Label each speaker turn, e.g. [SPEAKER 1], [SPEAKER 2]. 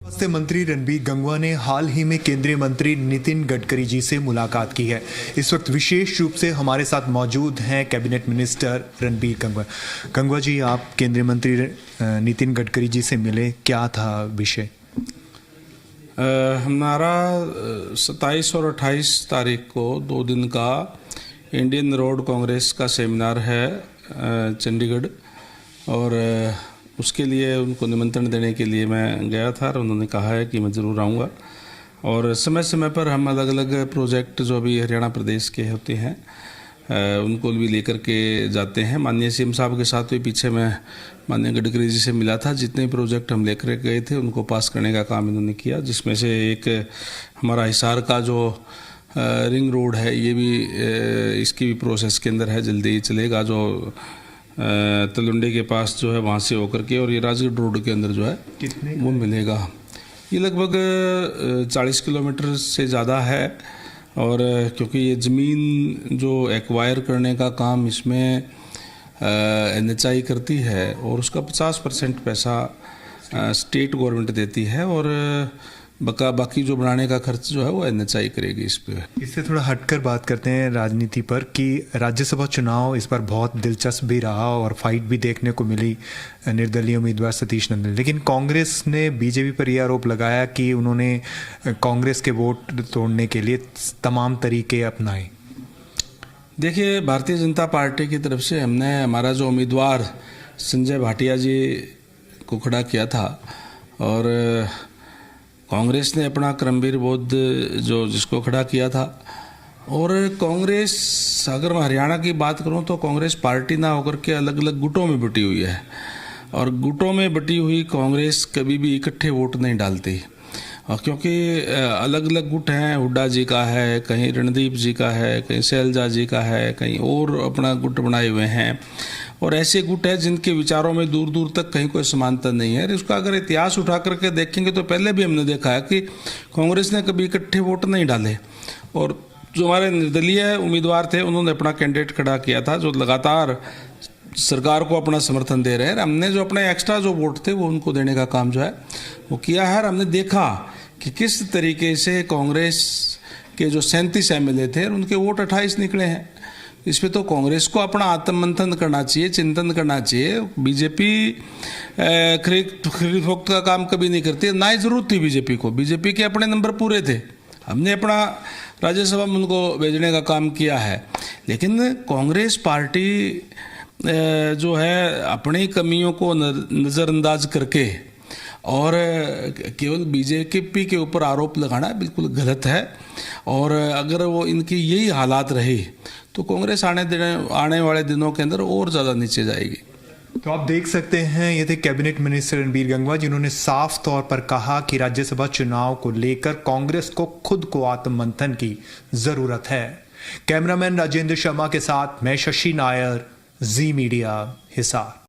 [SPEAKER 1] स्वास्थ्य मंत्री रणबीर गंगवा ने हाल ही में केंद्रीय मंत्री नितिन गडकरी जी से मुलाकात की है। इस वक्त विशेष रूप से हमारे साथ मौजूद हैं कैबिनेट मिनिस्टर रणबीर गंगवा। गंगवा जी, आप केंद्रीय मंत्री नितिन गडकरी जी से मिले, क्या था विषय?
[SPEAKER 2] हमारा 27 और 28 तारीख को 2 दिन का इंडियन रोड कांग्रेस का सेमिनार है चंडीगढ़, और उसके लिए उनको निमंत्रण देने के लिए मैं गया था और उन्होंने कहा है कि मैं ज़रूर आऊँगा। और समय समय पर हम अलग अलग प्रोजेक्ट जो अभी हरियाणा प्रदेश के होते हैं उनको भी लेकर के जाते हैं। माननीय सीएम साहब के साथ भी पीछे मैं माननीय गडकरी जी से मिला था। जितने प्रोजेक्ट हम लेकर गए थे उनको पास करने का काम इन्होंने किया, जिसमें से एक हमारा हिसार का जो रिंग रोड है, ये भी इसकी भी प्रोसेस के अंदर है, जल्दी ही चलेगा। जो तलुंडे के पास जो है वहाँ से होकर के, और ये राजगढ़ रोड के अंदर जो है वो मिलेगा। ये लगभग 40 किलोमीटर से ज़्यादा है। और क्योंकि ये ज़मीन जो एक्वायर करने का काम इसमें NHI करती है, और उसका 50% पैसा स्टेट गवर्नमेंट देती है, और बाकी जो बनाने का खर्च जो है वो NHI करेगी इस पे।
[SPEAKER 1] इससे थोड़ा हटकर बात करते हैं राजनीति पर कि राज्यसभा चुनाव इस बार बहुत दिलचस्प भी रहा और फाइट भी देखने को मिली निर्दलीय उम्मीदवार सतीश नंदन। लेकिन कांग्रेस ने बीजेपी पर यह आरोप लगाया कि उन्होंने कांग्रेस के वोट तोड़ने के लिए तमाम तरीके अपनाए।
[SPEAKER 2] देखिए, भारतीय जनता पार्टी की तरफ से हमने हमारा जो उम्मीदवार संजय भाटिया जी को खड़ा किया था, और कांग्रेस ने अपना क्रमवीर बोध जो जिसको खड़ा किया था। और कांग्रेस, अगर मैं हरियाणा की बात करूं तो कांग्रेस पार्टी ना होकर के अलग अलग गुटों में बटी हुई है, और गुटों में बटी हुई कांग्रेस कभी भी इकट्ठे वोट नहीं डालती। और क्योंकि अलग अलग गुट हैं, हुड्डा जी का है, कहीं रणदीप जी का है, कहीं शैलजा जी का है, कहीं और अपना गुट बनाए हुए हैं, और ऐसे गुट है जिनके विचारों में दूर दूर तक कहीं कोई समानता नहीं है। इसका अगर इतिहास उठा करके देखेंगे तो पहले भी हमने देखा है कि कांग्रेस ने कभी इकट्ठे वोट नहीं डाले। और जो हमारे निर्दलीय उम्मीदवार थे उन्होंने अपना कैंडिडेट खड़ा किया था, जो लगातार सरकार को अपना समर्थन दे रहे हैं। हमने जो अपने एक्स्ट्रा जो वोट थे वो उनको देने का काम जो है वो किया है। और हमने देखा कि किस तरीके से कांग्रेस के जो 37 MLA थे उनके वोट 28 निकले हैं। इस पे तो कांग्रेस को अपना आत्ममंथन करना चाहिए, चिंतन करना चाहिए। बीजेपी खरीद फरोख्त का काम कभी नहीं करती, ना ही जरूरत थी बीजेपी को। बीजेपी के अपने नंबर पूरे थे, हमने अपना राज्यसभा में उनको भेजने का काम किया है। लेकिन कांग्रेस पार्टी जो है अपनी कमियों को नज़रअंदाज करके और केवल बीजेपी के ऊपर आरोप लगाना बिल्कुल गलत है। और अगर वो इनकी यही हालात रही तो कांग्रेस आने वाले दिनों के अंदर और ज़्यादा नीचे जाएगी।
[SPEAKER 1] तो आप देख सकते हैं, ये थे कैबिनेट मिनिस्टर रणबीर गंगवा, जिन्होंने साफ तौर पर कहा कि राज्यसभा चुनाव को लेकर कांग्रेस को खुद को आत्ममंथन की जरूरत है। कैमरामैन राजेंद्र शर्मा के साथ मैं शशि नायर, जी मीडिया, हिसार।